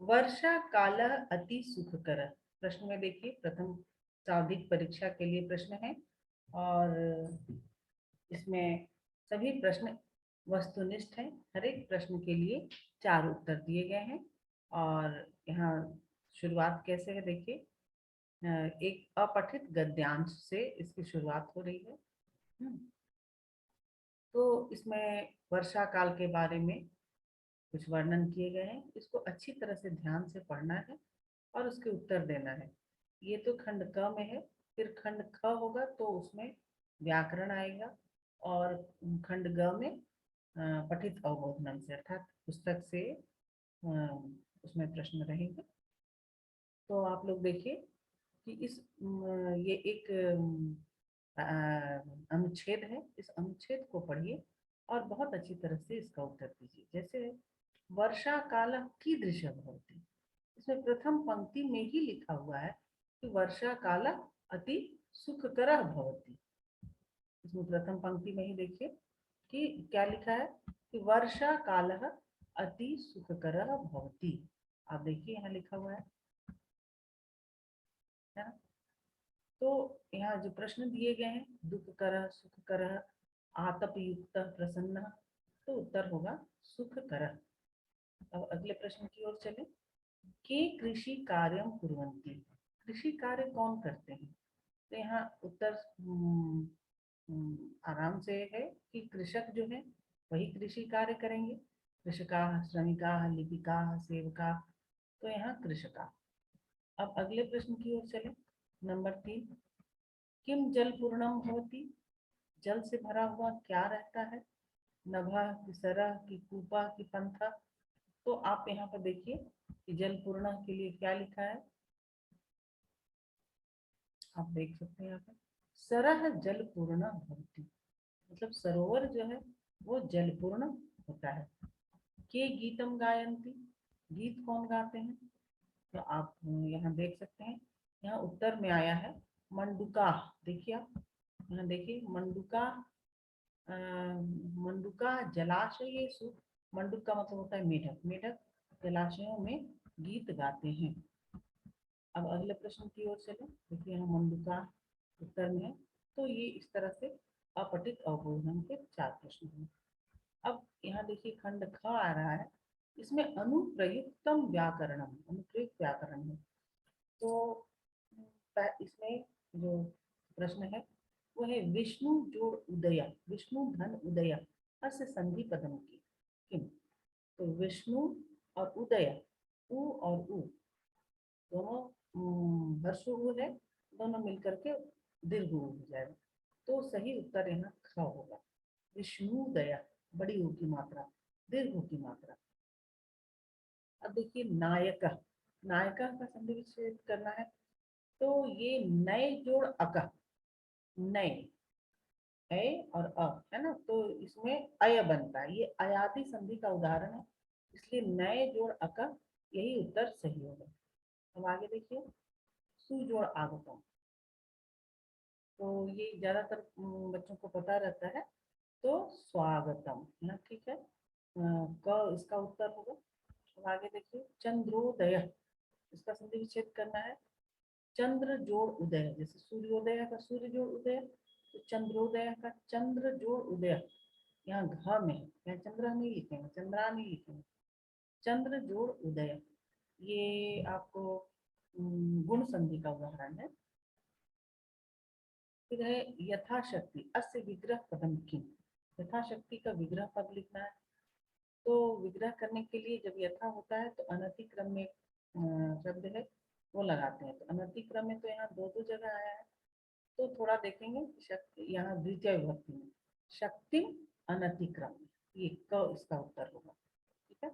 वर्षा काल अति सुखकर। प्रश्न में देखिए, प्रथम सावधिक परीक्षा के लिए प्रश्न है और इसमें सभी प्रश्न वस्तुनिष्ठ हैं। हर एक प्रश्न के लिए 4 उत्तर दिए गए हैं। और यहाँ शुरुआत कैसे है देखिए, एक अपठित गद्यांश से इसकी शुरुआत हो रही है। तो इसमें वर्षा काल के बारे में कुछ वर्णन किए गए हैं। इसको अच्छी तरह से ध्यान से पढ़ना है और उसके उत्तर देना है। ये तो खंड क में है, फिर खंड ख होगा तो उसमें व्याकरण आएगा, और खंड ग में पठित अवबोधनम से अर्थात पुस्तक से उसमें प्रश्न रहेंगे। तो आप लोग देखिए कि ये एक अनुच्छेद है। इस अनुच्छेद को पढ़िए और बहुत अच्छी तरह से इसका उत्तर दीजिए। जैसे वर्षा काल कीदृश भवति, इसमें प्रथम पंक्ति में ही लिखा हुआ है कि वर्षा काल अति सुखकर भवति। इसमें प्रथम पंक्ति में ही देखिए कि क्या लिखा है कि वर्षा काल अति सुखकर भवति। आप देखिए यहाँ लिखा हुआ है ना। तो यहाँ जो प्रश्न दिए गए हैं, दुख कर, सुख कर, आतप युक्त, प्रसन्न, तो उत्तर होगा सुख कर। अब अगले प्रश्न की ओर चले। के कृषि कार्यम कुर्वन्ति, कृषि कार्य कौन करते हैं? तो यहाँ उत्तर आराम से है कि कृषक जो है वही कृषि कार्य करेंगे। कृषका, श्रमिका, लिपिका, सेवका, तो यहाँ कृषका। अब अगले प्रश्न की ओर चले। नंबर 3, किम जल पूर्णम भवति, जल से भरा हुआ क्या रहता है? नभा की सरह की कूपा की पंथा। तो आप यहाँ पर देखिए कि जल पूर्ण के लिए क्या लिखा है। आप देख सकते हैं यहाँ पर सरह जल पूर्ण भवति, मतलब सरोवर जो है वो जलपूर्ण होता है। के गीतम गायंती, गीत कौन गाते हैं? तो आप यहाँ देख सकते हैं, यहाँ उत्तर में आया है मंडुका। देखिए आप यहाँ देखिए मंडुका, मंडुका जलाशय, ये मंडुक का मतलब होता है मेढक, मेढक जलाशयों में गीत गाते हैं। अब अगले प्रश्न की ओर चले। देखिए यहाँ मंडुका उत्तर में है। तो ये इस तरह से अपठित अवबोधन के 4 प्रश्न हैं। अब यहाँ देखिए खंड ख आ रहा है, इसमें अनुप्रयुक्तम व्याकरणम, अनुप्रयुक्त व्याकरण है। तो इसमें जो प्रश्न है वो है विष्णु जोड़ उदय, विष्णु धन उदय अस्य संधि पदम की किम। तो विष्णु और उदय, उ और उ दोनों हर्ष उ है, दोनों मिलकर के दीर्घ उ हो जाएगा। तो सही उत्तर यहाँ ख होगा, विष्णुदय, बड़ी ऊ की मात्रा, दीर्घ ऊ की मात्रा। अब देखिए नायक, नायका का संधि विच्छेद करना है। तो ये नए जोड़ अक, नए, ए और अ है ना, तो इसमें अय बनता है। ये अयाति संधि का उदाहरण है, इसलिए नए जोड़ अक, यही उत्तर सही होगा। अब आगे देखिए सु जोड़ आगतम। तो ये ज्यादातर बच्चों को पता रहता है, तो स्वागतम है ना, ठीक है। क इसका उत्तर होगा। अब आगे देखिए चंद्रोदय, इसका संधि विच्छेद करना है। चंद्र जोड़ उदय, जैसे सूर्योदय का सूर्य जोड़ उदय, तो चंद्रोदय का चंद्र जोड़ उदय, यहाँ घ में, यहाँ चंद्र नहीं लिखेंगे, चंद्रा नहीं लिखेंगे, चंद्र जोड़ उदय। ये आपको गुण संधि का उदाहरण है। फिर है यथाशक्ति, अस्य विग्रह पदम किम, यथाशक्ति का विग्रह पद लिखना है। तो विग्रह करने के लिए जब यथा होता है तो अनतिक्रम में शब्द है वो लगाते हैं। तो अनतिक्रम में तो यहाँ दो दो जगह आया है, तो थोड़ा देखेंगे शक्ति, यहाँ द्वितीय विभक्ति में शक्ति अनतिक्रम, ये क इसका उत्तर होगा, ठीक है।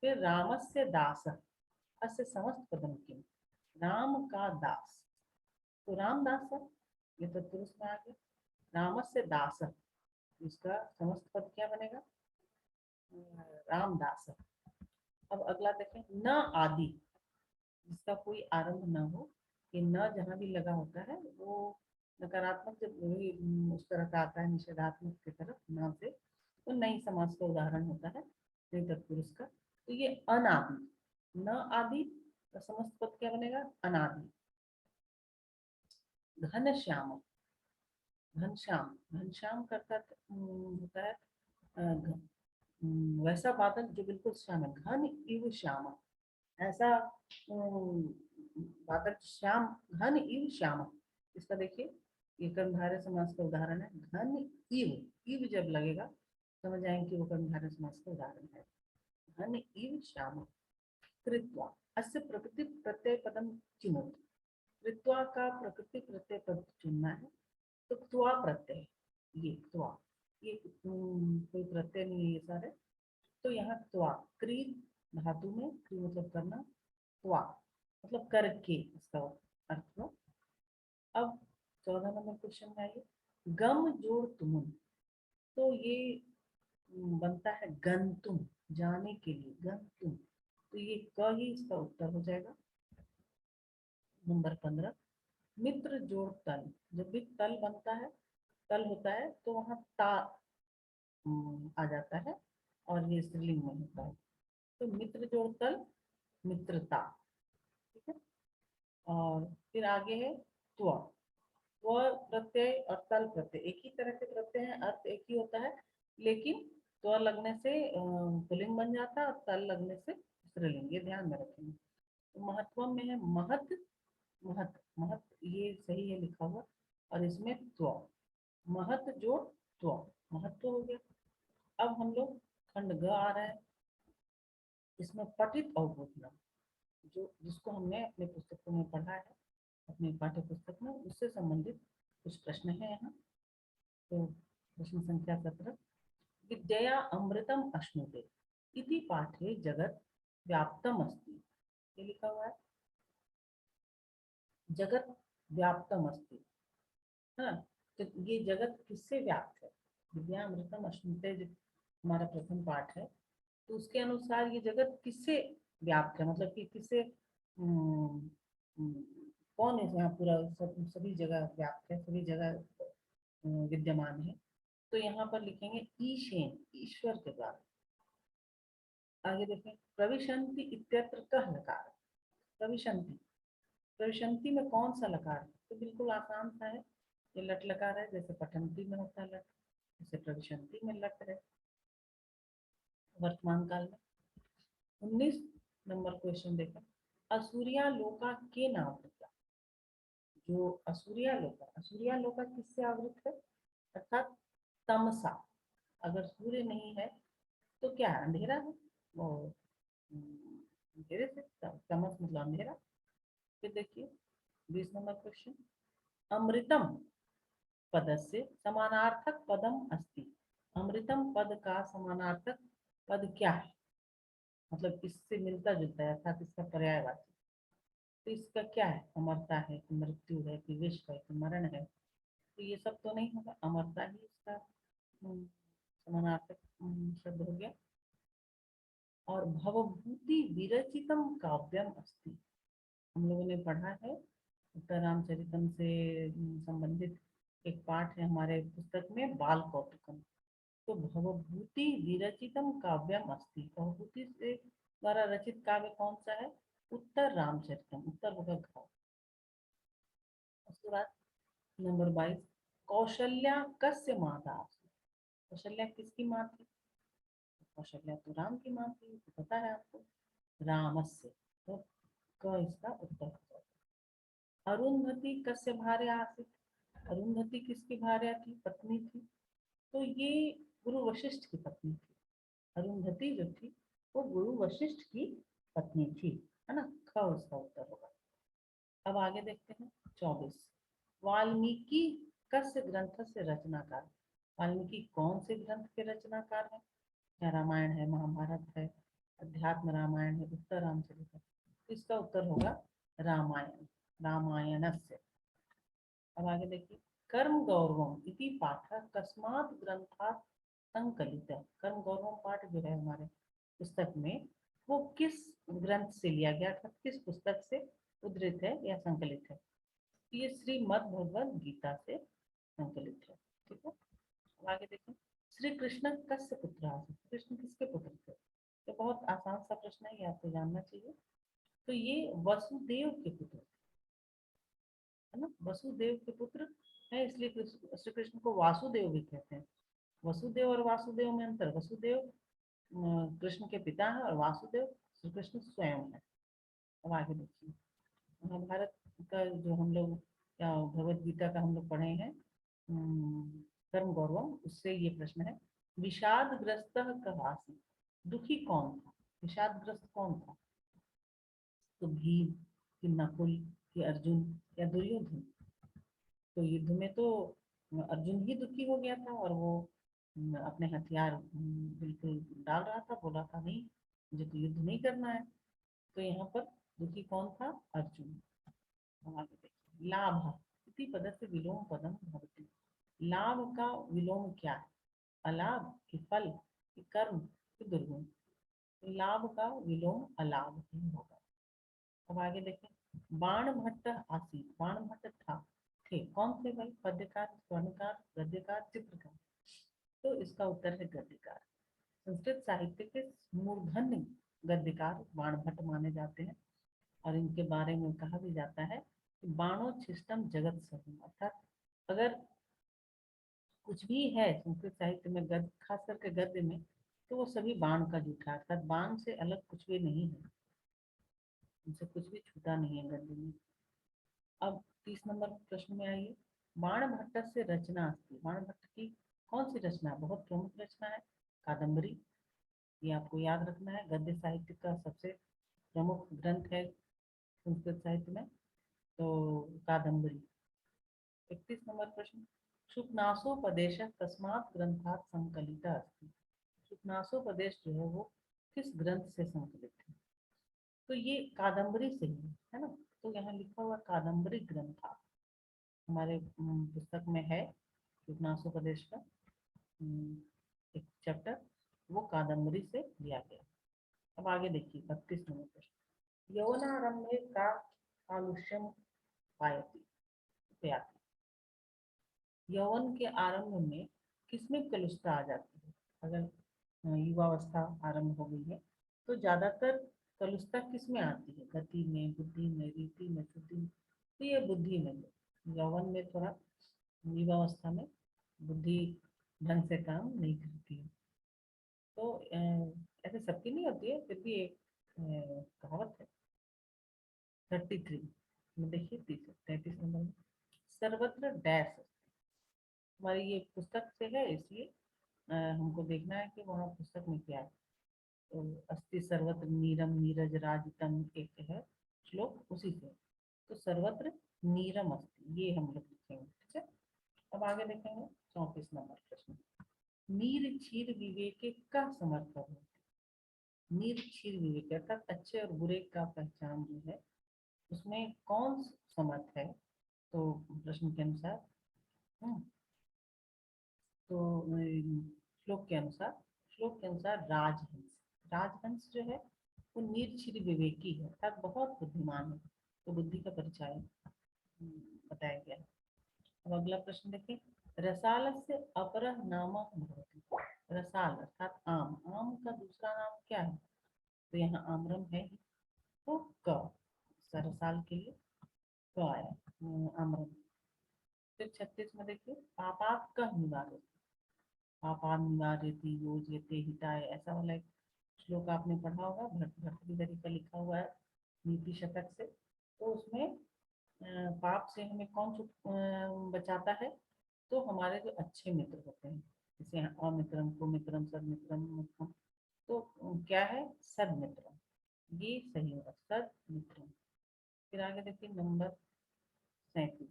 फिर रामस्य दास, अस्य समस्त पदम किम, राम का दास, तो रामदास है, ये तो पुरुष में आ गया। रामस्य दास, इसका समस्त पद क्या बनेगा? रामदास। अब अगला देखें न आदि, जिसका कोई आरंभ न हो। ये न जहां भी लगा होता है वो नकारात्मक, जब उस तरह का आता है निषेधात्मक की तरफ न से, तो नई समास का उदाहरण होता है नई तत्पुरुष का। तो ये अनादि, न आदि तो समस्त पद क्या बनेगा, अनादि। घनश्याम, घनश्याम, घनश्याम करता होता है वैसा बादल जो बिल्कुल श्याम है, घन इव श्याम, ऐसा बादल श्याम, घन इव श्याम। इसका देखिए ये कर्मधारय समास का उदाहरण है। घन इव, इव जब लगेगा समझ जाएंगे कि वो कर्मधारय समास का उदाहरण है। घन इव श्याम। कृत्वा, अस्य प्रकृति प्रत्यय पदम चिनोति। कृत्वा का प्रकृति प्रत्यय पद चुनना है। तो त्वा प्रत्यय, ये त्वा, ये कोई प्रत्यय नहीं है ये सारे। तो यहाँ त्वा, क्री धातु में, क्री मतलब करना, त्वा मतलब करके, इसका अर्थ हुआ। अब 14 नंबर क्वेश्चन में आइए। गम जोड़ तुमुन, तो ये बनता है गंतुम, जाने के लिए, गंतुम। तो ये क ही इसका उत्तर हो जाएगा। नंबर 15, मित्र जोड़ तल, जब भी तल बनता है, तल होता है तो वहां ता आ जाता है और ये स्त्रीलिंग में होता है। तो मित्र जोड़ तल, मित्रता, ठीक है। और फिर आगे है त्व, त्व प्रत्यय और तल प्रत्यय एक ही तरह के प्रत्यय हैं, अर्थ एक ही होता है, लेकिन त्व लगने से पुल्लिंग बन जाता है और तल लगने से स्त्रीलिंग, ये ध्यान में रखेंगे। तो महत्व में है महत, महत, महत ये सही है लिखा हुआ, और इसमें त्व, महत जोड़ त्व, महत्व हो गया। अब हम लोग खंड ग आ रहा है, इसमें पठित अवबोधना, जो जिसको हमने अपने पुस्तकों में पढ़ा है, अपनी पाठ्य पुस्तक में, उससे संबंधित कुछ प्रश्न है यहाँ। तो प्रश्न संख्या 17, विद्या अमृतम अश्नुते इति पाठे जगत व्याप्तम अस्ति। ये लिखा हुआ है, जगत व्याप्तम अस्ति, हाँ। तो ये जगत किससे व्याप्त है, विद्या अमृतम अश्नुते जो हमारा प्रथम पाठ है, तो उसके अनुसार ये जगत किससे व्याप्त है, मतलब कि किससे कौन है यहाँ पूरा सभी जगह व्याप्त है, सभी जगह विद्यमान है। तो यहाँ पर लिखेंगे ईशेन, ईश्वर के द्वारा। आगे देखें, प्रविशंति इत्यत्र कह लकार, प्रविशंति, प्रविशंति में कौन सा लकार है, तो बिल्कुल आसान सा है, ये लट लकार है, जैसे पठंती में होता है लट, जैसे प्रविशंति में लट है वर्तमान काल में। 19 नंबर क्वेश्चन देखें, असुरिया लोका के नाम होता, जो असुरिया लोका, असुरिया लोका किससे आवृत है, अर्थात तमसा, अगर सूर्य नहीं है तो क्या है, अंधेरा है, और अंधेरे से, तमस मतलब अंधेरा। फिर देखिए 20 नंबर क्वेश्चन, अमृतम पदस्य समानार्थक पदम अस्ति। अमृतम पद का समानार्थक पद क्या है, मतलब इससे मिलता जुलता है, अर्थात इसका पर्यायवाची। तो इसका क्या है, अमरता है कि मृत्यु है कि विष है कि मरण है, तो ये सब तो नहीं होगा, अमरता ही इसका समानार्थक शब्द हो गया। और भवभूति विरचितम काव्यम अस्ति, हम लोगों ने पढ़ा है उत्तर रामचरितम से संबंधित एक पाठ है हमारे पुस्तक में, बाल कौतुकम। तो भवभूति विरचितम काव्यम अस्ति, भवभूति से द्वारा रचित काव्य कौन सा है, उत्तर रामचरितम, उत्तर होगा घ। उसके बाद नंबर 22, कौशल्या कस्य माता, कौशल्या किसकी माँ थी, कौशल्या तो राम की माँ थी, तो पता है आपको, रामस्य, तो क इसका उत्तर हो जाएगा। अरुंधति कस्य भार्या आसीत, अरुंधति किसकी भार्या थी, पत्नी थी, तो ये गुरु वशिष्ठ की पत्नी थी, अरुंधति जो थी वो गुरु वशिष्ठ की पत्नी थी, है ना, ख उसका उत्तर होगा। अब आगे देखते हैं 24, वाल्मीकि कस्य ग्रंथ से रचनाकार, वाल्मीकि कौन से ग्रंथ के रचनाकार है, क्या रामायण है, महाभारत है, अध्यात्म रामायण है, उत्तर रामचरित है, इसका उत्तर होगा रामायण, रामायणस्य। अब आगे देखिए, कर्म गौरवम इति पाठ कस्मात् ग्रंथात् संकलित, कर्म गौरवम पाठ जो है हमारे पुस्तक में, वो किस ग्रंथ से लिया गया था, किस पुस्तक से उद्धृत है या संकलित है, ये श्रीमद् भगवद गीता से संकलित है, ठीक है। अब आगे देखें, श्री कृष्ण कस्य पुत्र आसीत्, कृष्ण किसके पुत्र थे? तो बहुत आसान सा प्रश्न है, ये आपको जानना चाहिए। तो ये वसुदेव के पुत्र थे, है ना, वसुदेव के पुत्र है, इसलिए श्री कृष्ण को वासुदेव भी कहते हैं। वसुदेव और वासुदेव में अंतर, वसुदेव कृष्ण के पिता है और वासुदेव श्री कृष्ण स्वयं है। अब आगे देखिए, महाभारत का जो हम लोग या भगवत गीता का हम लोग पढ़े हैं कर्म गौरवम, उससे ये प्रश्न है, विषादग्रस्त कः आसीत्, दुखी कौन था, विषादग्रस्त कौन था? तो भीम, कि नकुल, कि अर्जुन, या दुर्योधन? तो युद्ध में तो अर्जुन ही दुखी हो गया था, और वो अपने हथियार बिल्कुल डाल रहा था, बोला था नहीं मुझे तो युद्ध नहीं करना है। तो यहाँ पर दुखी कौन था? अर्जुन। हम आगे देखिए, लाभ इति पदस्य विलोम पदम भवति। लाभ का विलोम क्या है? अलाभ, कि फल, कि कर्म, कि दुर्गुण? लाभ का विलोम अलाभ ही होगा। अब आगे देखें, बाण भट्ट आसीत, बाण भट्ट था, थे, कौन थे भाई? पद्यकार, स्वर्णकार, गद्यकार, चित्रकार? तो इसका उत्तर है गद्यकार। संस्कृत साहित्य के मूर्धन्य गद्यकार बाण भट्ट माने जाते हैं, और इनके बारे में कहा भी जाता है कि बाणोच्छिष्टम जगत सर्वम, अर्थात अगर कुछ भी है संस्कृत साहित्य में गद्य, खास करके गद्य में, तो वो सभी बाण का जूठा है, अर्थात बाण से अलग कुछ भी नहीं है, उनसे कुछ भी छूटा नहीं है गद्य में। अब 30 नंबर प्रश्न में आइए, बाण भट्ट से रचना अस्ति, बाण भट्ट की कौन सी रचना, बहुत प्रमुख रचना है? कादम्बरी, ये आपको याद रखना है, गद्य साहित्य का सबसे प्रमुख ग्रंथ है संस्कृत साहित्य में, तो कादम्बरी। 31 नंबर प्रश्न, शुकनासोपदेश तस्मात् ग्रंथात् संकलित अस्ति, शुकनासोपदेश जो है वो किस ग्रंथ से संकलित है? तो ये कादम्बरी से ही है ना, तो यहाँ लिखा हुआ कादम्बरी ग्रंथ हमारे पुस्तक में है, शुकनासोपदेश का एक चैप्टर, वो कादम्बरी से लिया गया। अब आगे देखिए 32 नंबर प्रश्न, यौवनारंभे का कालुष्यम पायति, यौवन के आरंभ में किसमें कलुषता आ जाती है? अगर युवावस्था आरंभ हो गई है तो ज्यादातर कलुषता किसमें आती है? गति में, बुद्धि में, रीति में, शुद्धि में? तो ये बुद्धि में, यौवन में थोड़ा, युवावस्था में बुद्धि ढंग से काम नहीं करती है। तो ऐसे सबकी नहीं होती है, फिर भी एक कहावत है। 33 में देखिए, 33 नंबर में, सर्वत्र डैश, हमारी ये पुस्तक से है, इसलिए हमको देखना है कि वहाँ पुस्तक में क्या है। तो अस्ति सर्वत्र नीरम नीरज राजतम, एक है श्लोक उसी से, तो सर्वत्र नीरम अस्ति, ये हम लोग लिखेंगे, ठीक है। अब आगे देखेंगे 34 नंबर प्रश्न, नीर क्षीर विवेके का समर्थक है? नीर क्षीर विवेक अर्थात अच्छे और बुरे का पहचान जो है, उसमें कौन समर्थ है? तो प्रश्न के अनुसार, हम्म, तो श्लोक के अनुसार राजहंस, राजहंस जो है वो निरक्षीर विवेकी है, अर्थात बहुत बुद्धिमान है, तो बुद्धि का परिचय बताया गया है। अब अगला प्रश्न देखें, रसाल से अपरः नाम भवति, रसाल अर्थात आम, आम का दूसरा नाम क्या है? तो यहाँ आम्रम है ही, तो क, रसाल के लिए क आया, आम्रम। फिर 36 में देखिए, पापात का निवारण, पापान निवारयति योजयते हिताय, ऐसा वाला एक श्लोक आपने पढ़ा होगा, भर्तृहरि का लिखा हुआ है नीति शतक से। तो उसमें पाप से हमें कौन बचाता है? तो हमारे जो अच्छे मित्र होते हैं, जैसे अमित्रम, कुमित्रम, सदमित्रम, मित्रम, तो क्या है? सदमित्रम, ये सही होगा, सदमित्रम। फिर आगे देखिए नंबर 37,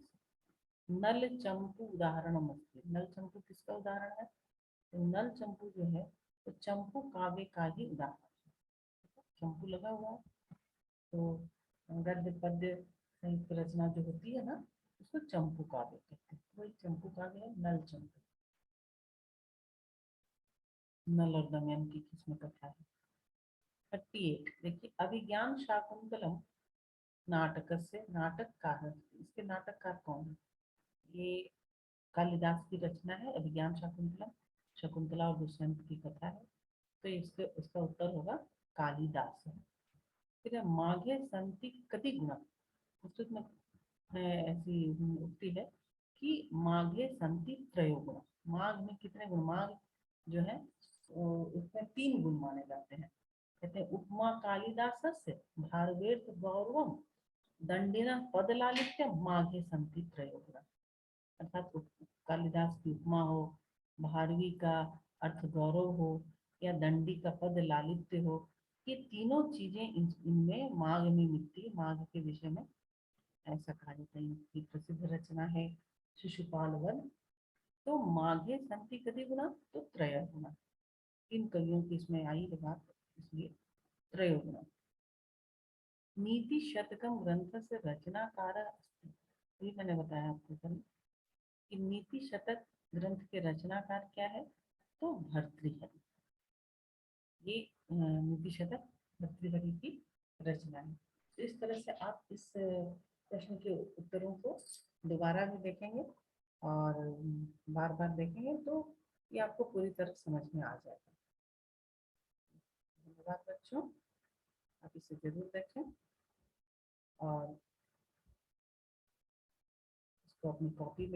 नल चंपू उदाहरण मस्ती, नल चंपू किसका उदाहरण है? तो नल चंपू जो है, तो चंपू काव्य का ही उदाहरण है, चंपू लगा हुआ है, तो गद्य पद्य संयुक्त रचना जो होती है ना, उसको चंपू काव्य कहते हैं, वही चंपू काव्य है, नल चंपू। नल और दमयंती की किस्म कथा है। 38 देखिए, अभिज्ञान शाकुंतलम नाटक से नाटककार, इसके नाटककार कौन है? ये कालिदास की रचना है अभिज्ञान शाकुंतलम। शकुंतला और दुष्यंत की कथा है, तो इसके उसका उत्तर होगा कालिदास है। फिर है माघे संति कति गुणा। संस्कृत में ऐसी उक्ति है कि माघे संति त्रयो गुणा। माघ में कितने गुण, माघ जो है उसमें 3 गुण माने जाते हैं। कहते हैं उपमा कालिदासस्य भारवेर्थ गौरवम दंडिना पद लालित्य माघे संति त्रयो गुणा। अर्थात कालिदास की उपमा हो, भारवी का अर्थ गौरव हो, या दंडी का पद लालित्य हो, ये तीनों चीजें इनमें माघ में मिलती है। माघ के विषय में ऐसा कहा जाता है। इनकी प्रसिद्ध रचना है शिशुपाल वध। तो माघे संति कति गुणा, तो त्रय गुणा। इन कवियों की इसमें आई है बात, इसलिए त्रय गुणा। नीति शतकम ग्रंथ से रचनाकार अस्ति। ये मैंने बताया आपको कल कि नीति शतक ग्रंथ के रचनाकार क्या है, तो भर्तृहरि। ये नीति शतक भर्तृहरि की रचना है। तो इस तरह से आप इस प्रश्न के उत्तरों को दोबारा भी देखेंगे और बार बार देखेंगे तो ये आपको पूरी तरह समझ में आ जाएगा। धन्यवाद बच्चों, आप इसे जरूर देखें और इसको अपनी कॉपी में